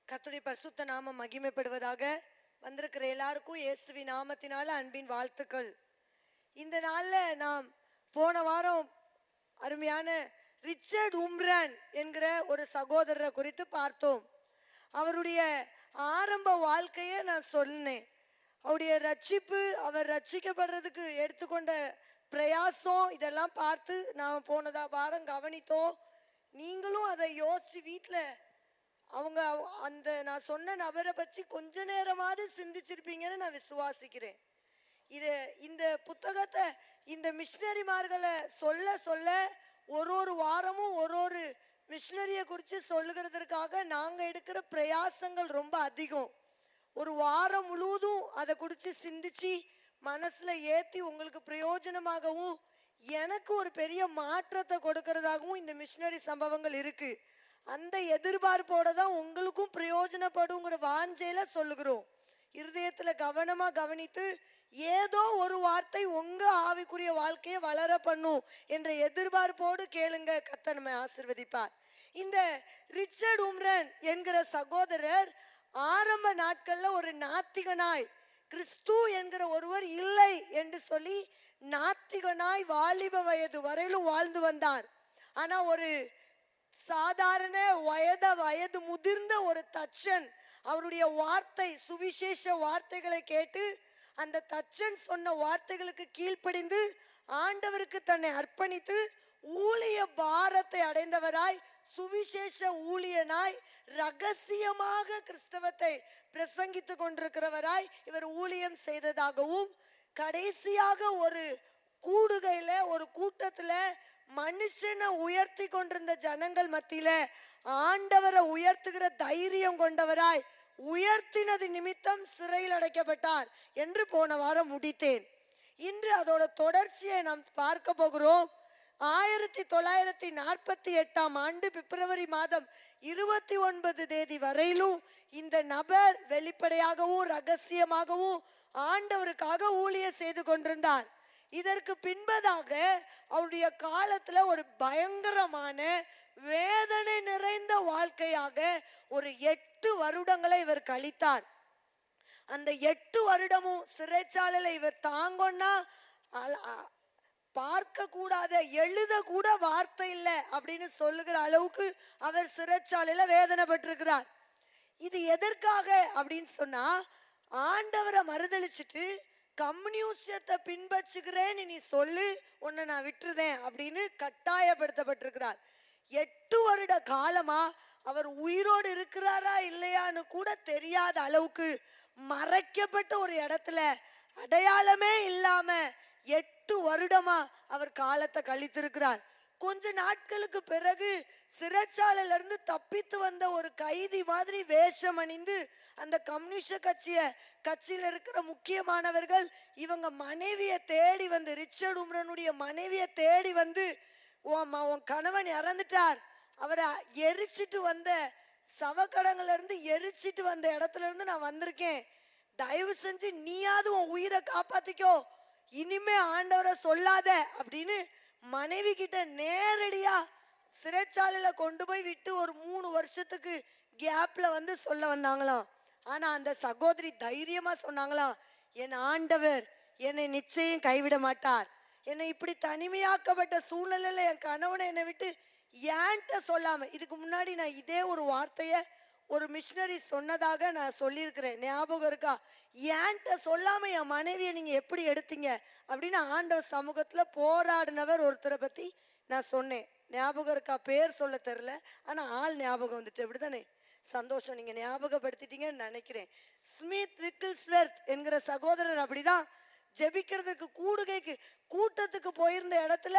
கர்த்தருடைய பரிசுத்த நாமம் மகிமைப்படுவதாக. வந்திருக்கிற எல்லாருக்கும் இயேசுவின் நாமத்தினால அன்பின் வாழ்த்துக்கள். இந்த நாள்ல நாம் போன வாரம் அருமையான ரிச்சர்ட் உம்ரான் என்கிற ஒரு சகோதரரை குறித்து பார்த்தோம். அவருடைய ஆரம்ப வாழ்க்கையை நான் சொன்னேன். அவருடைய ரட்சிப்பு, அவர் ரட்சிக்கப்படுறதுக்கு எடுத்துக்கொண்ட பிரயாசம், இதெல்லாம் பார்த்து நாம் போனதா வாரம் கவனித்தோம். நீங்களும் அதை யோசிச்சு வீட்டில் அவங்க அந்த நான் சொன்ன நபரை பற்றி கொஞ்ச நேரமாவது சிந்திச்சிருப்பீங்கன்னு நான் விசுவாசிக்கிறேன். இந்த புத்தகத்தை இந்த மிஷினரிமார்களை சொல்ல சொல்ல ஒரு வாரமும் ஒரு மிஷினரியை குறித்து சொல்லுகிறதுக்காக நாங்கள் எடுக்கிற பிரயாசங்கள் ரொம்ப அதிகம். ஒரு வாரம் முழுவதும் அதை குறித்து சிந்திச்சு மனசுல ஏற்றி உங்களுக்கு பிரயோஜனமாகவும் எனக்கு ஒரு பெரிய மாற்றத்தை கொடுக்கறதாகவும் இந்த மிஷினரி சம்பவங்கள் இருக்கு. அந்த எதிர்பார்ப்போட தான் உங்களுக்கும் பிரயோஜனப்படுங்கிற வாஞ்சையில சொல்லுகிறோம். இருதயத்துல கவனமா கவனித்து ஏதோ ஒரு வார்த்தை உங்க ஆவிக்குரிய வாழ்க்கையை வளர பண்ணும் என்ற எதிர்பார்ப்போடு கேளுங்க. கர்த்தர் நம்மை ஆசீர்வதிப்பார். இந்த ரிச்சர்ட் உம்ரான் என்கிற சகோதரர் ஆரம்ப நாட்கள்ல ஒரு நாத்திகனாய், கிறிஸ்து என்கிற ஒருவர் இல்லை என்று சொல்லி நாத்திகனாய் வாலிப வயது வரையிலும் வாழ்ந்து வந்தார். ஆனா ஒரு சாதாரண வயது முதிர்ந்த ஒரு தச்சன் அவருடைய வார்த்தை, சுவிசேஷ வார்த்தைகளை கேட்டு அந்த தச்சன் சொன்ன வார்த்தைகளுக்கு கீழ்ப்படிந்து ஆண்டவருக்கு தன்னை அர்ப்பணித்து ஊழிய பாரத்தை அடைந்தவராய், சுவிசேஷ ஊழியனாய், ரகசியமாக கிறிஸ்தவத்தை பிரசங்கித்து கொண்டிருக்கிறவராய் இவர் ஊழியம் செய்ததாகவும், கடைசியாக ஒரு கூடுகையில ஒரு கூட்டத்துல மனுஷனை உயர்த்தி கொண்டிருந்த ஜனங்கள் மத்தியில ஆண்டவரை உயர்த்துகிற தைரியம் கொண்டவராய் உயர்த்தினது நிமித்தம் சிறையில் அடைக்கப்பட்டார் என்று போன வாரம் முடித்தேன். இன்று அதோட தொடர்ச்சியை நாம் பார்க்க போகிறோம். 1948 ஆண்டு பிப்ரவரி மாதம் 29 தேதி வரையிலும் இந்த நபர் வெளிப்படையாகவும் ரகசியமாகவும் ஆண்டவருக்காக ஊழியம் செய்து கொண்டிருந்தார். இதற்கு பின்பதாக அவருடைய காலத்துல ஒரு பயங்கரமான வேதனை நிறைந்த வாழ்க்கையாக ஒரு 8 வருடங்களை இவர் கழித்தார். அந்த 8 வருடமும் சிறைச்சாலையில இவர் தாங்கன்னா பார்க்க கூடாத, எழுத கூட வார்த்தை இல்லை அப்படின்னு சொல்லுகிற அளவுக்கு அவர் சிறைச்சாலையில வேதனை பெற்றிருக்கிறார். இது எதற்காக அப்படின்னு சொன்னா, ஆண்டவரை மறுதளிச்சுட்டு கம்யூனிஸ்டத்தை பின்பற்றுகிறேன்னு நீ சொல்லு, உன்னை நான் விட்டுருதேன் அப்படின்னு கட்டாயப்படுத்தப்பட்டிருக்கிறார். 8 வருட காலமா அவர் உயிரோடு இருக்கிறாரா இல்லையான்னு கூட தெரியாத அளவுக்கு மறைக்கப்பட்ட ஒரு இடத்துல அடையாளமே இல்லாம 8 வருடமா அவர் காலத்தை கழித்திருக்கிறார். கொஞ்ச நாட்களுக்கு பிறகு சிறைச்சாலையில இருந்து தப்பித்து வந்த ஒரு கைதி மாதிரி வேஷம் அணிந்து அந்த கம்யூனிஸ்ட் கட்சியில இருக்கிற முக்கியமானவர்கள் இவங்க மனைவியை தேடி வந்து, ரிச்சர்ட் உம்ரானுடைய மனைவியை தேடி வந்து, உன் கணவன் இறந்துட்டார், அவரை எரிச்சிட்டு வந்த சவக்கடங்கள்ல இருந்து எரிச்சிட்டு வந்த இடத்துல இருந்து நான் வந்திருக்கேன், தயவு செஞ்சு நீயாவது உன் உயிரை காப்பாத்திக்கோ, இனிமே ஆண்டவரை சொல்லாத அப்படின்னு மனைவி கிட்ட நேரடியா சிறைச்சாலையில கொண்டு போய் விட்டு ஒரு 3 வருஷத்துக்கு கேப்ல வந்து சொல்ல வந்தாங்களாம். ஆனா அந்த சகோதரி தைரியமா சொன்னாங்களாம், என் ஆண்டவர் என்னை நிச்சயம் கைவிட மாட்டார், என்னை இப்படி தனிமையாக்கப்பட்ட சூழ்நிலையில என் கணவனை என்னை விட்டு ஏன்ட்ட சொல்லாம, இதுக்கு முன்னாடி நான் இதே ஒரு வார்த்தைய ஒரு மிஷினரி சொன்னதாக நான் சொல்லியிருக்கிறேன், ஞாபகம் இருக்கா? ஏன்ட்ட சொல்லாம என் மனைவியை நீங்க எப்படி எடுத்தீங்க அப்படின்னு ஆண்டவர் சமூகத்துல போராடினவர் ஒருத்தரை பத்தி நான் சொன்னேன். ஞாபகம் இருக்கா? பேர் சொல்ல தெரியல, ஆனா ஆள் ஞாபகம் வந்துட்டு. அப்படித்தானே? சந்தோஷம், நீங்க ஞாபகப்படுத்திட்டீங்கன்னு நினைக்கிறேன். ஸ்மித் விக்கிள்ஸ்வெர்த் என்கிற சகோதரர் அப்படிதான் ஜெபிக்கிறதுக்கு கூட்டத்துக்கு போயிருந்த இடத்துல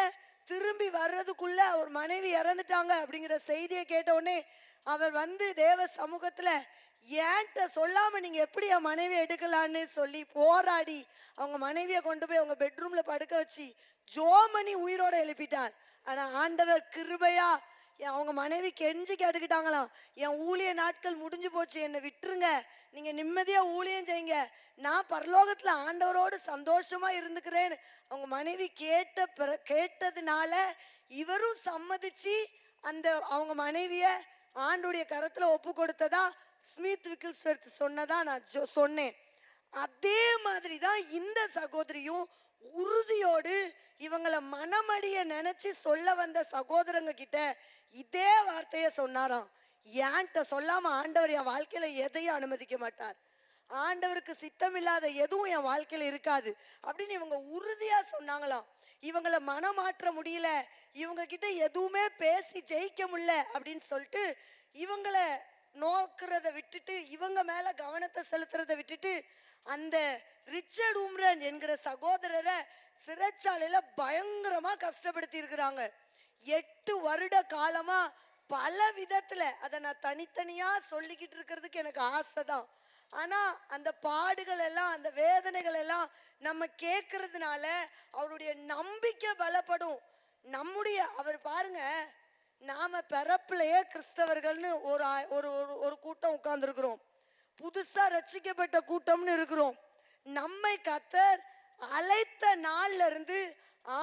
திரும்பி வர்றதுக்குள்ள ஒரு மனைவி இறந்துட்டாங்க அப்படிங்கிற செய்தியை கேட்ட உடனே அவர் வந்து தேவ சமூகத்துல ஏன்ட்ட சொல்லாம நீங்க எப்படி என் மனைவியை எடுக்கலான்னு சொல்லி போராடி அவங்க மனைவியை கொண்டு போய் அவங்க பெட்ரூம்ல படுக்க வச்சு ஜோமணி உயிரோட எழுப்பிட்டார். ஆனா ஆண்டவர் கிருபையா அவங்க மனைவி கெஞ்சி கேட்டுக்கிட்டாங்களாம், என் ஊழிய நாட்கள் முடிஞ்சு போச்சு, என்னை விட்டுருங்க, நீங்க நிம்மதியா ஊழியம் செய்யுங்க, நான் பரலோகத்துல ஆண்டவரோடு சந்தோஷமா இருந்துக்கிறேன். அவங்க மனைவி கேட்டதுனால இவரும் சம்மதிச்சு அந்த அவங்க மனைவிய ஆண்டுடைய கரத்துல ஒப்பு கொடுத்ததா ஸ்மித் விக்கிள்ஸ்வர்த் சொன்னதா நான் சொன்னேன். அதே மாதிரி தான் இந்த சகோதரியும் உறுதியோடு இவங்களை மனமடிய நினைச்சு சொல்ல வந்த சகோதரங்க கிட்ட இதே வார்த்தைய சொன்னாராம். ஏன்ட்ட சொல்லாம ஆண்டவர் என் வாழ்க்கையில எதையும் அனுமதிக்க மாட்டார், ஆண்டவருக்கு சித்தம் இல்லாத எதுவும் என் வாழ்க்கையில இருக்காது அப்படின்னு இவங்க உறுதியா சொன்னாங்களாம். இவங்களை மனமாற்ற முடியல, இவங்க கிட்ட எதுவுமே பேசி ஜெயிக்க முடியல அப்படின்னு சொல்லிட்டு இவங்களை நோக்கிறத விட்டுட்டு, இவங்க மேல கவனத்தை செலுத்துறதை விட்டுட்டு அந்த ரிச்சர்ட் உம்ரன் என்கிற சகோதரரை சிறைச்சாலையில பயங்கரமா கஷ்டப்படுத்தி இருக்கிறாங்க. 8 வருட காலமா பல விதத்துல அதை நான் தனித்தனியா சொல்லிக்கிட்டு இருக்கிறதுக்கு எனக்கு ஆசைதான். ஆனா அந்த பாடுகள் எல்லாம், அந்த வேதனைகள் எல்லாம் நம்ம கேட்கறதுனால அவருடைய நம்பிக்கை பலப்படும். அவர் பாருங்க, நாம பிறப்பிலேயே கிறிஸ்தவர்கள்னு ஒரு கூட்டம் உட்கார்ந்துருக்கிறோம், புதுசா ரட்சிக்கப்பட்ட கூட்டம்னு இருக்கிறோம். நம்மை கர்த்தர் அழைத்த நாள்ல இருந்து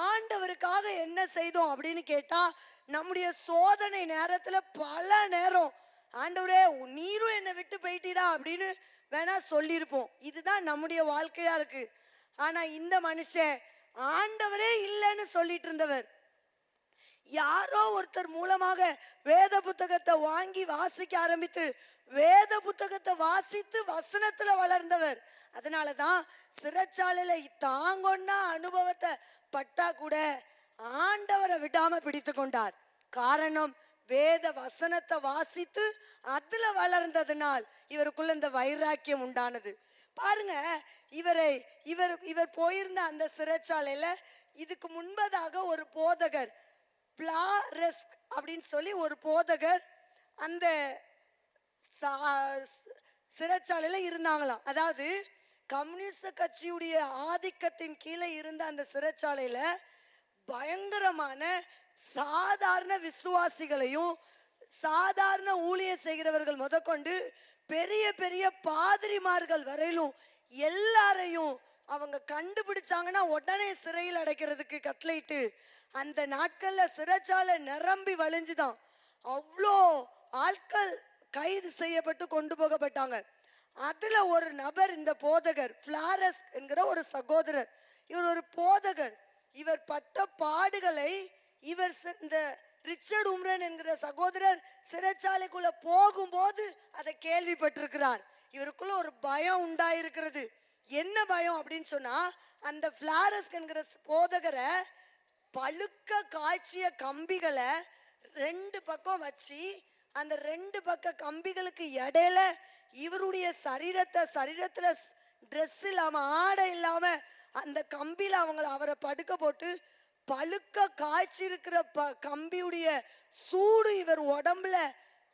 ஆண்டவருக்காக என்ன செய்தோம் அப்படின்னு கேட்டா, நம்முடைய சோதனை நேரத்துல பல நேரம் ஆண்டவரே நீரும் என்னை விட்டு போயிட்டீரா அப்படின்னு வேணா சொல்லியிருப்போம். இதுதான் நம்முடைய வாழ்க்கையா இருக்கு. ஆனா இந்த மனுஷன் ஆண்டவரே இல்லைன்னு சொல்லிட்டு இருந்தவர், யாரோ ஒருத்தர் மூலமாக வேத புத்தகத்தை வாங்கி வாசிக்க ஆரம்பித்து வேத புத்தகத்தை வாசித்து வசனத்துல வளர்ந்தவர். அதனாலதான் சிறைச்சாலையில தாங்கொன்னா அனுபவத்தை பட்டா கூட ஆண்டவரை விடாம பிடித்து கொண்டார். காரணம், வேத வசனத்தை வாசித்து அதுல வளர்ந்ததுனால் இவருக்குள்ள இந்த வைராக்கியம் உண்டானது. பாருங்க, இவர் போயிருந்த அந்த சிறைச்சாலையில இதுக்கு முன்பதாக ஒரு போதகர் பிளாரெஸ்க் அப்படின்னு சொல்லி ஒரு போதகர் அந்த சிறைச்சாலையில இருந்தாங்களாம். அதாவது கம்யூனிஸ்ட் கட்சியுடைய ஆதிக்கத்தின் கீழே இருந்த அந்த சிறைச்சாலையில பயங்கரமான சாதாரண விசுவாசிகளையும் சாதாரண ஊழியர் செய்கிறவர்கள் முதற்கொண்டு பெரிய பெரிய பாதிரிமார்கள் வரையிலும் எல்லாரையும் அவங்க கண்டுபிடிச்சாங்கன்னா உடனே சிறையில் அடைக்கிறதுக்கு கட்டளையிட்டு அந்த நாட்கள்ல சிறைச்சாலை நிரம்பி வழிஞ்சுதான் அவ்வளோ ஆட்கள் கைது செய்யப்பட்டு கொண்டு போகப்பட்டாங்க. அதுல ஒரு நபர் இந்த போதகர் பிளாரஸ் என்கிற ஒரு சகோதரர். இவர் ஒரு போதகர். இவர் பட்ட பாடுகளை இந்த ரிச்சர்ட் உம்ரன் என்கிற சகோதரர் சிறைச்சாலைக்குள்ள போகும்போது அதை கேள்விப்பட்டிருக்கிறார். இவருக்குள்ள ஒரு பயம் உண்டாயிருக்கிறது. என்ன பயம் அப்படின்னு சொன்னா, அந்த பிளாரஸ் என்கிற போதகரை பழுக்க காய்ச்சிய கம்பிகளை 2 பக்கம் வச்சு அந்த 2 பக்க கம்பிகளுக்கு இடையில இவருடைய சரீரத்துல ட்ரெஸ் இல்லாம ஆடை இல்லாம அந்த கம்பியில அவரை படுக்க போட்டு பழுக்க காய்ச்சி இருக்கிற கம்பியுடைய சூடு இவர் உடம்புல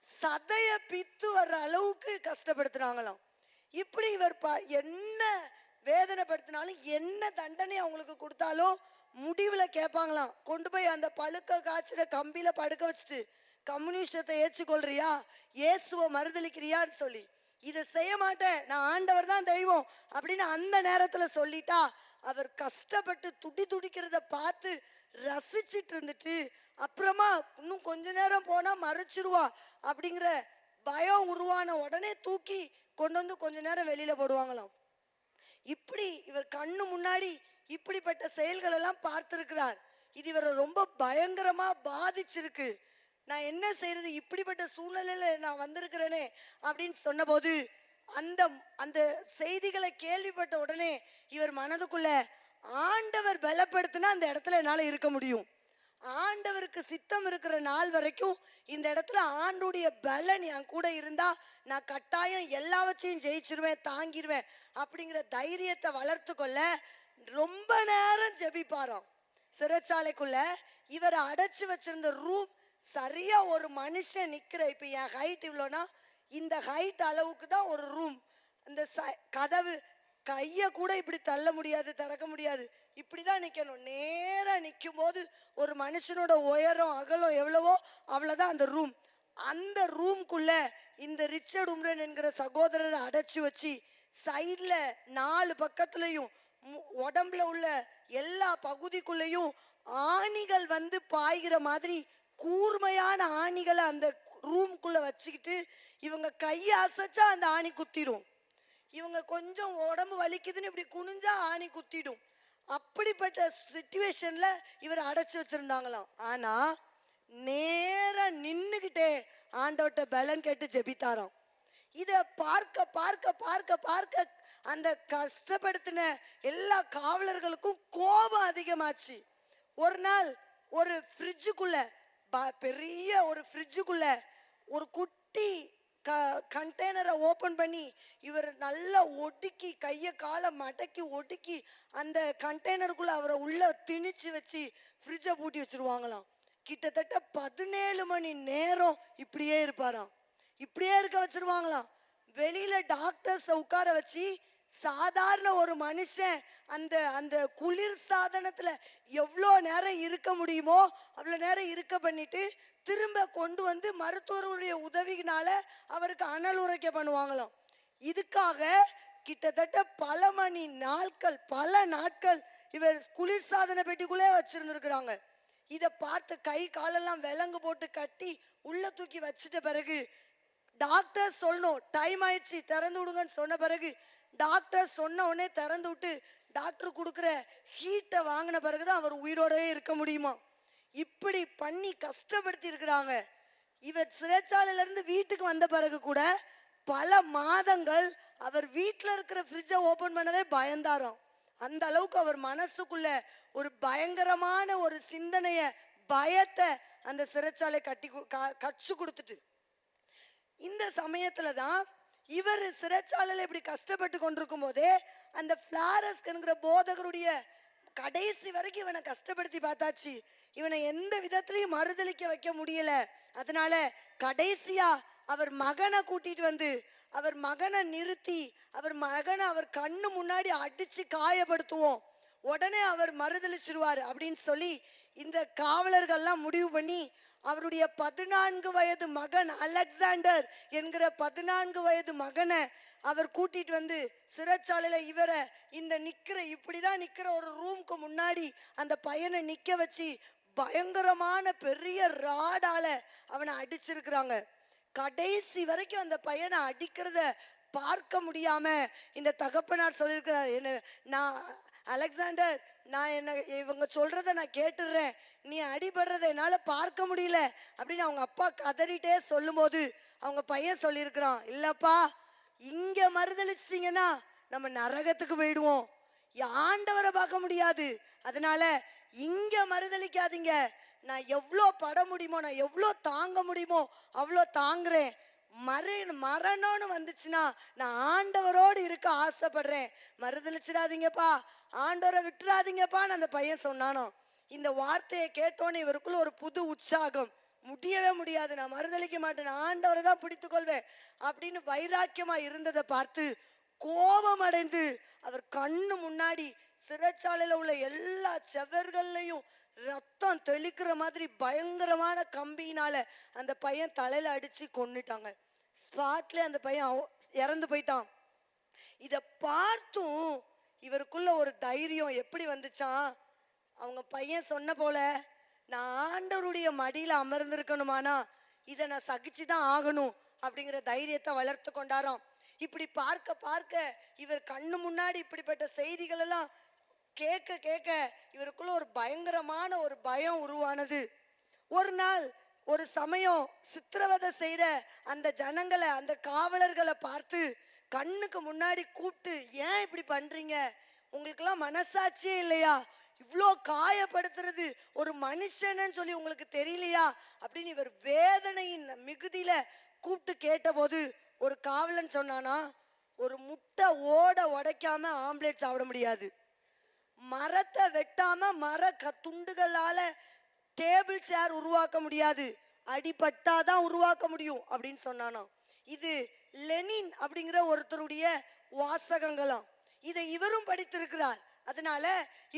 சதைய பித்து வர்ற அளவுக்கு கஷ்டப்படுத்துறாங்களாம். இப்படி இவர் என்ன வேதனைப்படுத்தினாலும் என்ன தண்டனை அவங்களுக்கு கொடுத்தாலும் முடிவுல கேட்பாங்களாம், கொண்டு போய் அந்த பழுக்க காய்ச்சின கம்பியில படுக்க வச்சுட்டு கம்யூனிஸ்டத்தை ஏற்றுக்கொள்றியா, இயேசுவை மறுதளிக்கிறியான்னு சொல்லி, இதை செய்ய மாட்டேன், நான் ஆண்டவர் தான் தெய்வம் அப்படின்னு அந்த நேரத்துல சொல்லிட்டா அவர் கஷ்டப்பட்டு துடிக்கிறத பார்த்து ரசிச்சிட்டு இருந்துட்டு அப்புறமா இன்னும் கொஞ்ச நேரம் போனா மறைச்சிருவா அப்படிங்கிற பயம் உருவான உடனே தூக்கி கொண்டு வந்து கொஞ்ச நேரம் வெளியில போடுவாங்களாம். இப்படி இவர் கண்ணு முன்னாடி இப்படிப்பட்ட செயல்கள் எல்லாம் பார்த்திருக்கிறார். இது இவரை ரொம்ப பயங்கரமா பாதிச்சிருக்கு. நான் என்ன செய்யறது, இப்படிப்பட்ட சூழ்நிலையில நான் வந்திருக்கிறேனே அப்படின்னு சொன்ன போது அந்த செய்திகளை கேள்விப்பட்ட உடனே இவர் மனதுக்குள்ள, ஆண்டவர் பலப்படுத்தினா அந்த இடத்துல என்னால இருக்க முடியும், ஆண்டவருக்கு சித்தம் இருக்கிற நாள் வரைக்கும் இந்த இடத்துல ஆண்டுடைய பலன் என் கூட இருந்தா நான் கட்டாயம் எல்லாவற்றையும் ஜெயிச்சிருவேன், தாங்கிடுவேன் அப்படிங்கிற தைரியத்தை வளர்த்து கொள்ள ரொம்ப நேரம் ஜெபிப்பாராம். சிறைச்சாலைக்குள்ள இவரை அடைச்சு வச்சிருந்த ரூம் சரியா ஒரு மனுஷன் நிக்கிற, இப்ப என் ஹைட் இவ்வளோனா இந்த ஹைட் அளவுக்கு தான் ஒரு ரூம். அந்த கதவு கைய கூட இப்படி தள்ள முடியாது, திறக்க முடியாது, இப்படிதான் நிக்கணும். நேரா நிற்கும் போது ஒரு மனுஷனோட உயரம் அகலம் எவ்வளவோ அவ்வளவுதான் அந்த ரூம். அந்த ரூம்குள்ள இந்த ரிச்சர்ட் உம்ரன் என்கிற சகோதரரை அடைச்சு வச்சு சைட்ல 4 பக்கத்துலயும் உடம்புல உள்ள எல்லா பகுதிக்குள்ளேயும் ஆணிகள் வந்து பாய்கிற மாதிரி கூர்மையான ஆணிகளை அந்த ரூம்குள்ள வச்சுக்கிட்டு இவங்க கையை அசைச்சா அந்த ஆணி குத்திடும், இவங்க கொஞ்சம் உடம்பு வலிக்குதுன்னு இப்படி குனிஞ்சா ஆணி குத்திடும். அப்படிப்பட்ட சிச்சுவேஷன்ல இவர் அடைச்சு வச்சிருந்தாங்களாம். ஆனா நேரா நின்னுகிட்டே ஆண்டவர்ட்ட பலன் கேட்டு ஜெபித்தாராம். இத பார்க்க பார்க்க பார்க்க பார்க்க அந்த கஷ்டப்படுத்தின எல்லா காவலர்களுக்கும் கோபம் அதிகமாச்சு. ஒரு நாள் ஒரு ஃப்ரிட்ஜுக்குள்ள, பெரிய ஒரு ஃப்ரிட்ஜுக்குள்ள ஒரு குட்டி கண்டெய்னரை ஓபன் பண்ணி இவர் நல்லா ஒடுக்கி கையை காலை மடக்கி ஒடுக்கி அந்த கண்டெய்னருக்குள்ள அவரை உள்ள திணிச்சு வச்சு ஃப்ரிட்ஜை பூட்டி வச்சிருவாங்களாம். கிட்டத்தட்ட 17 மணி நேரம் இப்படியே இருப்பாராம். இப்படியே இருக்க வச்சிருவாங்களாம். வெளியில டாக்டர்ஸ் உட்கார வச்சு சாதாரண ஒரு மனுஷன் அந்த அந்த குளிர் சாதனத்துல எவ்வளோ நேரம் இருக்க முடியுமோ அவ்வளோ நேரம் இருக்க பண்ணிட்டு திரும்ப கொண்டு வந்து மருத்துவருடைய உதவியினால அவருக்கு அனல் உரைக்க பண்ணுவாங்களாம். இதுக்காக கிட்டத்தட்ட பல நாட்கள் இவர் குளிர் சாதன பெட்டிக்குள்ளே வச்சிருந்துருக்குறாங்க. இதை பார்த்து கை காலெல்லாம் விலங்கு போட்டு கட்டி உள்ள தூக்கி வச்சிட்ட பிறகு டாக்டர் சொல்லணும் டைம் ஆயிடுச்சு திறந்து விடுங்கன்னு சொன்ன பிறகு டாக்டர் சொன்ன உடனே திறந்து விட்டு டாக்டர் கொடுக்குற ஹீட்டை வாங்கின பிறகுதான் அவர் உயிரோடவே இருக்க முடியுமா. இப்படி பண்ணி கஷ்டப்படுத்தி இருக்கிறாங்க. இவர் சிறைச்சாலையில இருந்து வீட்டுக்கு வந்த பிறகு கூட பல மாதங்கள் அவர் வீட்டில் இருக்கிற ஃப்ரிட்ஜை ஓபன் பண்ணவே பயந்தாராம். அந்த அளவுக்கு அவர் மனசுக்குள்ள ஒரு பயங்கரமான ஒரு சிந்தனைய பயத்தை அந்த சிறைச்சாலை கச்சு கொடுத்துட்டு இந்த சமயத்துல தான் இவர் சிறைச்சாலையில இப்படி கஷ்டப்பட்டு கொண்டிருக்கும் போதே அந்த பிளாரஸ்ங்கிற போதகருடைய கடைசி வரைக்கும் இவனை கஷ்டப்படுத்தி பார்த்தாச்சு. இவனை எந்த விதத்திலையும் மறுதளிக்க வைக்க முடியல. அதனால கடைசியா அவர் மகனை கூட்டிட்டு வந்து அவர் மகனை நிறுத்தி அவர் கண்ணு முன்னாடி அடிச்சு காயப்படுத்துவோம், உடனே அவர் மறுதளிச்சிருவார் அப்படின்னு சொல்லி இந்த காவலர்கள்லாம் முடிவு பண்ணி அவருடைய 14 வயது மகன் அலெக்சாண்டர் என்கிற 14 வயது மகனை அவர் கூட்டிட்டு வந்து சிறைச்சாலையில இவரை இந்த இப்படிதான் நிக்கிற ஒரு ரூமுக்கு முன்னாடி அந்த பையனை நிக்க வச்சு பயங்கரமான பெரிய ராடால அவனை அடிச்சிருக்கிறாங்க. கடைசி வரைக்கும் அந்த பையனை அடிக்கிறத பார்க்க முடியாம இந்த தகப்பனார் சொல்லியிருக்கிறார், நான் அலெக்சாண்டர் இவங்க சொல்றத நான் கேட்டுடுறேன், நீ அடிபடுறத என்னால பார்க்க முடியல அப்படின்னு அவங்க அப்பா கதறிட்டே சொல்லும் போது அவங்க பையன் சொல்லியிருக்கிறான், இல்லப்பா இங்க மறுதளிச்சிட்டீங்கன்னா நம்ம நரகத்துக்கு போயிடுவோம், ஆண்டவரை பார்க்க முடியாது, அதனால இங்க மறுதளிக்காதீங்க, நான் எவ்வளோ பட முடியுமோ நான் எவ்வளோ தாங்க முடியுமோ அவ்வளோ தாங்குறேன், மரணம்னு வந்துச்சுன்னா நான் ஆண்டவரோடு இருக்க ஆசைப்படுறேன், மறுதளிச்சிடாதீங்கப்பா, ஆண்டவரை விட்டுறாதீங்கப்பான்னு அந்த பையன் சொன்னானோ. இந்த வார்த்தையை கேட்டோன்னே இவருக்குள்ள ஒரு புது உற்சாகம், முடியவே முடியாது, நான் மறுதளிக்க மாட்டேன், நான் ஆண்டவரை தான் பிடித்து கொள்வேன் அப்படின்னு வைராக்கியமா இருந்ததை பார்த்து கோபம் அடைந்து அவர் கண்ணு முன்னாடி சிறைச்சாலையில உள்ள எல்லா செவர்கள்லையும் ரத்தம் தெளிக்கிற மாதிரி பயங்கரமான கம்பியினால அந்த பையன் தலையில அடிச்சு கொன்னுட்டாங்க. ஸ்பாட்ல அந்த பையன் இறந்து போயிட்டான். இத பார்த்தும் இவருக்குள்ள ஒரு தைரியம் எப்படி வந்துச்சான், அவங்க பையன் சொன்ன போல நான் ஆண்டவருடைய மடியில அமர்ந்திருக்கணுமானா இதை நான் சகிச்சுதான் ஆகணும் அப்படிங்கிற தைரியத்தை வளர்த்து கொண்டாராம். இப்படி பார்க்க பார்க்க இவர் கண்ணு முன்னாடி இப்படிப்பட்ட செய்திகள் எல்லாம் கேட்க கேட்க இவருக்குள்ள ஒரு பயங்கரமான ஒரு பயம் உருவானது. ஒரு நாள் ஒரு சமயம் சித்திரவதை செய்யற அந்த ஜனங்களை அந்த காவலர்களை பார்த்து கண்ணுக்கு முன்னாடி கூப்பிட்டு, ஏன் இப்படி பண்றீங்க, உங்களுக்கெல்லாம் மனசாட்சியே இல்லையா, இவ்வளோ காயப்படுத்துறது ஒரு மனுஷன்னு சொல்லி உங்களுக்கு தெரியலையா அப்படின்னு இவர் வேதனையின் மிகுதியில கூப்பிட்டு கேட்டபோது ஒரு காவலன் சொன்னானா, ஒரு முட்டை ஓட உடைக்காம ஆம்லேட் சாப்பிட முடியாது, மரத்தை வெட்டாம துண்டுகளால டேபிள் சேர் உருவாக்க முடியாது, அடிபட்டாதான் உருவாக்க முடியும் அப்படின்னு சொன்னானா. இது லெனின் அப்படிங்கிற ஒருத்தருடைய வாசகங்களாம். இதை இவரும் படித்திருக்கிறார். அதனால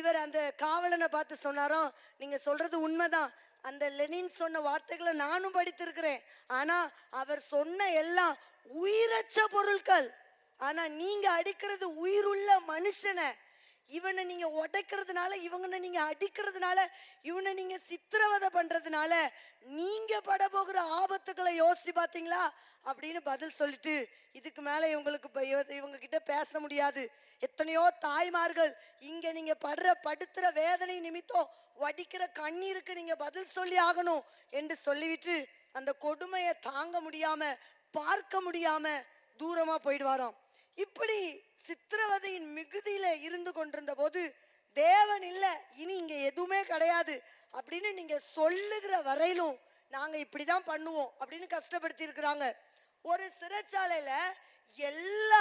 இவர் அந்த காவலனை பார்த்து சொன்னாராம், நீங்க சொல்றது உண்மைதான், அந்த லெனின் சொன்ன வார்த்தைகளை நானும் படித்திருக்கிறேன், ஆனா அவர் சொன்ன எல்லாம் உயிரற்ற பொருட்கள், ஆனா நீங்க அடிக்கிறது உயிருள்ள மனுஷனை, இவனை நீங்க உடைக்கிறதுனால, இவங்களை நீங்க அடிக்கிறதுனால, இவனை நீங்க சித்திரவதை பண்றதுனால நீங்க பட போகிற ஆபத்துக்களை யோசிச்சு பாத்தீங்களா அப்படின்னு பதில் சொல்லிட்டு, இதுக்கு மேல இவங்க கிட்ட பேச முடியாது. எத்தனையோ தாய்மார்கள் இங்க நீங்க படுத்துற வேதனை நிமித்தம் வடிக்கிற கண்ணீருக்கு நீங்க பதில் சொல்லி ஆகணும் என்று சொல்லிவிட்டு அந்த கொடுமையை தாங்க முடியாம, பார்க்க முடியாம தூரமா போயிடுவாராம். இப்படி சித்திரவதையின் மிகுதியில இருந்து கொண்டிருந்த போது, தேவன் இல்ல, இனி இங்க எதுவுமே கிடையாது அப்படின்னு நீங்க சொல்லுகிற வரையிலும் நாங்க இப்படிதான் பண்ணுவோம் அப்படின்னு கஷ்டப்படுத்தி இருக்கிறாங்க. ஒரு சிறைச்சாலையில எல்லா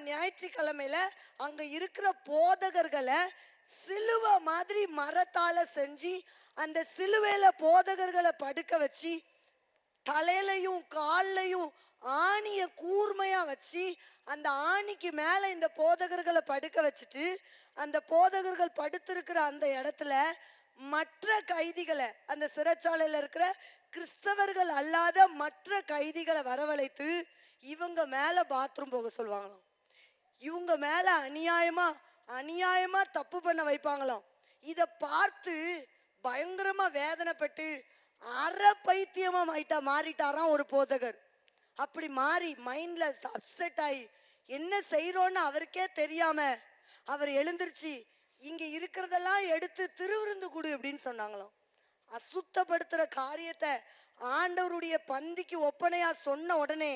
ஞாயிற்றுக்கிழமையில அங்க இருக்கிற போதகர்களை சிலுவை மாதிரி மரத்தால செஞ்சு அந்த சிலுவையில போதகர்களை படுக்க வச்சு தலையிலையும் கால்லையும் ஆணிய கூர்மையா வச்சு அந்த ஆணிக்கு மேல இந்த போதகர்களை படுக்க வச்சுட்டு அந்த போதகர்கள் படுத்திருக்கிற அந்த இடத்துல மற்ற கைதிகளை, அந்த சிறைச்சாலையில இருக்கிற கிறிஸ்தவர்கள் அல்லாத மற்ற கைதிகளை வரவழைத்து இவங்க மேல பாத்ரூம் போக சொல்லுவாங்களாம். இவங்க மேல அநியாயமா தப்பு பண்ண வைப்பாங்களாம். இத பார்த்து பயங்கரமா வேதனைப்பட்டு அரை பைத்தியமா மாறிட்டாராம் ஒரு போதகர். அப்படி மாறி மைண்ட்ல அப்செட் ஆகி என்ன செய்யறோன்னு அவருக்கே தெரியாம அவர் எழுந்திருச்சு, இங்க இருக்கிறதெல்லாம் எடுத்து திருவிருந்து கொடு அப்படின்னு சொன்னாங்களாம். அசுத்தப்படுத்துற காரியத்தை ஆண்டவருடைய பந்திக்கு ஒப்பனையா சொன்ன உடனே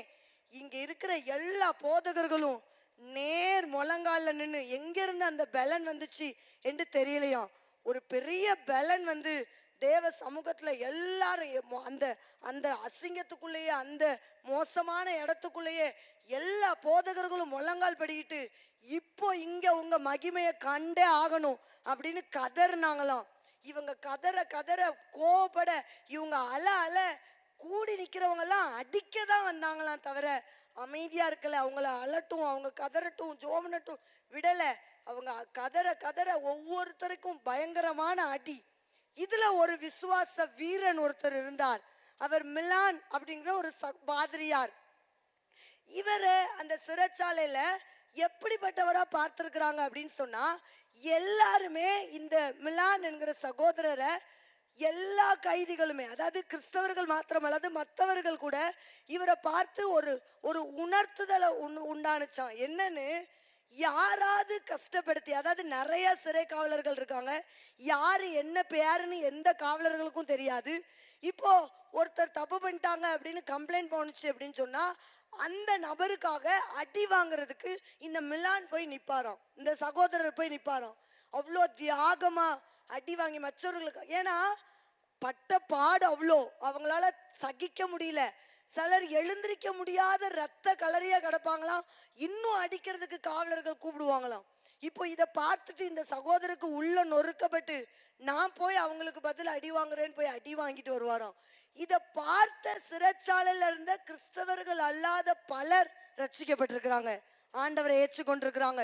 இங்க இருக்கிற எல்லா போதகர்களும் நேர் முழங்கால நின்று, எங்க இருந்து அந்த பலன் வந்துச்சு என்று தெரியலையாம். ஒரு பெரிய பலன் வந்து தேவ சமூகத்துல எல்லாரும் அந்த அந்த அசிங்கத்துக்குள்ளேயே, அந்த மோசமான இடத்துக்குள்ளேயே எல்லா போதகர்களும் முழங்கால் படிக்கிட்டு, இப்போ இங்க உங்க மகிமையை கண்டே ஆகணும் அப்படின்னு கதறினாங்களாம். இவங்க கதற கோபப்பட, இவங்க அல கூடி நிக்கிறவங்க எல்லாம் அடிக்க தான் வந்தாங்களாம் தவிர அமைதியா இருக்கல. அவங்கள அலட்டும், அவங்க கதறட்டும், ஜோமனட்டும் விடல. அவங்க கதற ஒவ்வொருத்தருக்கும் பயங்கரமான அடி. இதுல ஒரு விசுவாச வீரன் ஒருத்தர் இருந்தார். அவர் மிலான் அப்படிங்கிற ஒரு பாதிரியார். இவரு அந்த சிறைச்சாலையில எப்படிப்பட்டவரா பார்த்திருக்கிறாங்க அப்படின்னு சொன்னா, எல்லாருமே இந்த மிலான் என்கிற சகோதரரை எல்லா கைதிகளுமே, அதாவது கிறிஸ்தவர்கள் மாத்திரமல்லாது மற்றவர்கள் கூட இவரை பார்த்து ஒரு உணர்த்துதலை உண்டானுச்சான். என்னன்னு, யாராவது கஷ்டப்படுத்தி, அதாவது நிறைய சிறை காவலர்கள் இருக்காங்க, யாரு என்ன பேருன்னு எந்த காவலர்களுக்கும் தெரியாது. இப்போ ஒருத்தர் தப்பு பண்ணிட்டாங்க அப்படின்னு கம்ப்ளைண்ட் போனுச்சு அப்படின்னு சொன்னா அந்த நபருக்காக அடி வாங்குறதுக்கு இந்த மிலான் போய் நிப்பாராம், இந்த சகோதரர் போய் நிப்பாராம். அவ்வளோ தியாகமா அடி வாங்கி மற்றவர்களுக்கு, ஏன்னா பட்ட பாடு அவ்வளோ அவங்களால சகிக்க முடியல. சிலர் எழுந்திருக்க முடியாத ரத்த கலரியா கிடப்பாங்களாம், இன்னும் அடிக்கிறதுக்கு காவலர்கள் கூப்பிடுவாங்களாம். இப்போ இதை பார்த்துட்டு இந்த சகோதரருக்கு உள்ள நொறுக்கப்பட்டு, நான் போய் அவங்களுக்கு பதில் அடி வாங்குறேன்னு போய் அடி வாங்கிட்டு வருவாராம். இதை பார்த்த சிறைச்சாலையில இருந்த கிறிஸ்தவர்கள் அல்லாத பலர் ரட்சிக்கப்பட்டிருக்கிறாங்க, ஆண்டவரை ஏற்றுக்கொண்டிருக்கிறாங்க.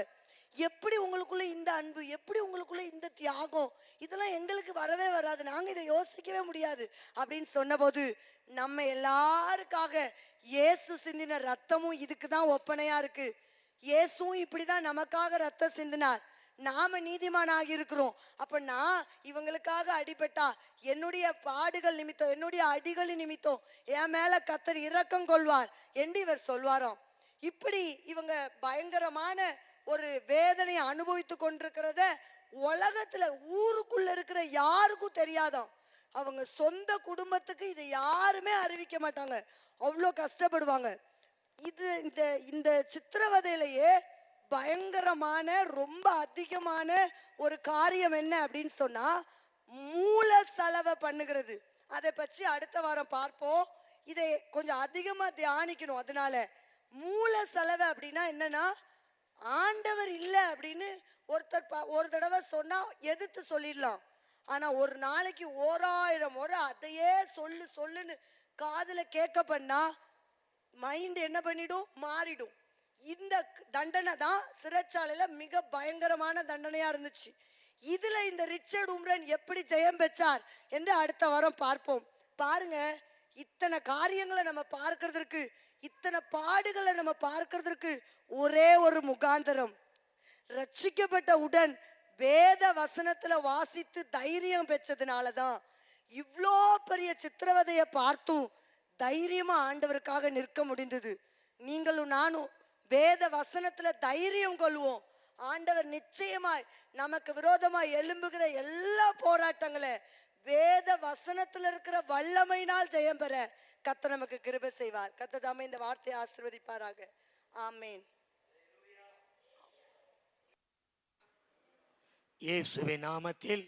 எப்படி உங்களுக்குள்ள இந்த அன்பு, எப்படி உங்களுக்குள்ள இந்த தியாகம், இதெல்லாம் எங்களுக்கு வரவே வராது, நாங்க இதை யோசிக்கவே முடியாது அப்படின்னு சொன்னபோது, நம்ம எல்லாருக்காக இயேசு சிந்தின ரத்தமும் இதுக்கு தான் ஒப்பனையா இருக்கு. இயேசுவும் இப்படிதான் நமக்காக ரத்தம் சிந்தினார், நாம நீதிமான் ஆகி இருக்கிறோம். அப்ப நான் இவங்களுக்காக அடிபட்டா என்னுடைய பாடுகள் நிமித்தம், என்னுடைய அடிகளின் நிமித்தம் என் மேல கர்த்தர் இரக்கம் கொள்வார் என்று இவர் சொல்வாராம். இப்படி இவங்க பயங்கரமான ஒரு வேதனையை அனுபவித்து கொண்டிருக்கிறத உலகத்துல ஊருக்குள்ள இருக்கிற யாருக்கும் தெரியாதாம். அவங்க சொந்த குடும்பத்துக்கு இதை யாருமே அறிவிக்க மாட்டாங்க, அவ்வளோ கஷ்டப்படுவாங்க. இது இந்த சித்திரவதையிலேயே பயங்கரமான ரொம்ப அதிகமான ஒரு காரியம் என்ன அப்படின்னு சொன்னா, மூல செலவை பண்ணுகிறது. அதை பற்றி அடுத்த வாரம் பார்ப்போம். இதை கொஞ்சம் அதிகமா தியானிக்கணும். அதனால மூல செலவு அப்படின்னா என்னன்னா, ஆண்டவர் இல்லை அப்படின்னு ஒருத்தர் ஒரு தடவை சொன்னா எதிர்த்து சொல்லிடலாம். ஆனா ஒரு நாளைக்கு 1000 முறை அதையே சொல்லுன்னு காதுல கேட்க பண்ணா மைண்ட் என்ன பண்ணிடும், மாறிடும். இந்த தண்டனை தான் சிறைச்சாலையில மிக பயங்கரமான தண்டனையா இருந்துச்சு. இதுல இந்த ரிச்சர்ட் உம்ரன் எப்படி ஜெயம் பெற்றார் என்று அடுத்த வாரம் பார்ப்போம். பாருங்க, இத்தனை காரியங்களை நம்ம பார்க்கிறதுக்கு, இத்தனை பாடுகளை நம்ம பார்க்கிறதுக்கு ஒரே ஒரு முகாந்திரம், ரட்சிக்கப்பட்ட உடன் வேத வசனத்துல வாசித்து தைரியம் பெற்றதுனாலதான் இவ்வளோ பெரிய சித்திரவதையை பார்த்தும் தைரியமா ஆண்டவருக்காக நிற்க முடிந்தது. நீங்களும் நானும் வேத வசனத்துல தைரியம் கொள்வோம். ஆண்டவர் நிச்சயமாய் நமக்கு விரோதமாய் எழும்புகிற எல்லா போராட்டங்களை வேத வசனத்துல இருக்கிற வல்லமையினால் ஜெயம் பெற கர்த்தர் நமக்கு கிருபை செய்வார். கர்த்தர் தாமே இந்த வார்த்தையை ஆசீர்வதிப்பாராக. ஆமென். இயேசுவின் நாமத்தில்